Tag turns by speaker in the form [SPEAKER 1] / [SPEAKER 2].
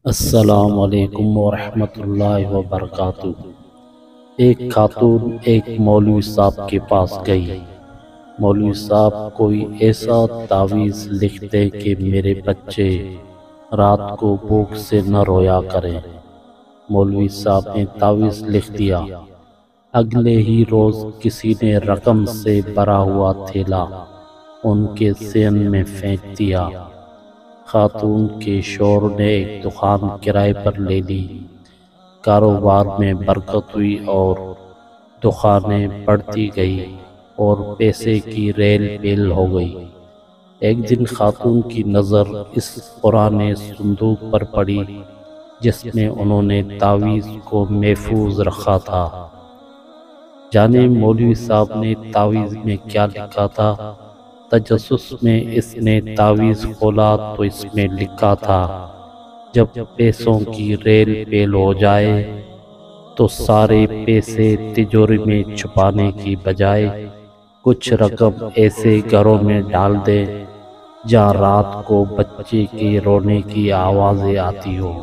[SPEAKER 1] السلام علیکم ورحمۃ اللہ وبرکاتہ۔ ایک خاتون ایک مولوی صاحب کے پاس گئی۔ مولوی صاحب کوئی ایسا تعویذ لکھ دیں کہ میرے بچے رات کو بھوک سے نہ رویا کریں۔ مولوی صاحب نے تعویذ لکھ دیا۔ اگلے ہی روز کسی نے رقم سے بھرا ہوا تھیلا ان کے سین میں پھینک دیا۔ خاتون کے شوہر نے ایک دکان کرائے پر لے لی۔ کاروبار میں برکت ہوئی اور دکانیں بڑھتی گئی اور پیسے کی ریل پیل ہو گئی۔ ایک دن خاتون کی نظر اس پرانے صندوق پر پڑی جس میں انہوں نے تعویذ کو محفوظ رکھا تھا۔ جانے مولوی صاحب نے تعویذ میں کیا لکھا تھا؟ تجسس میں اس نے تعویذ کھولا تو اس میں لکھا تھا، جب پیسوں کی ریل پیل ہو جائے تو سارے پیسے تجوری میں چھپانے کی بجائے کچھ رقم ایسے گھروں میں ڈال دے جہاں رات کو بچے کے رونے کی آوازیں آتی ہو۔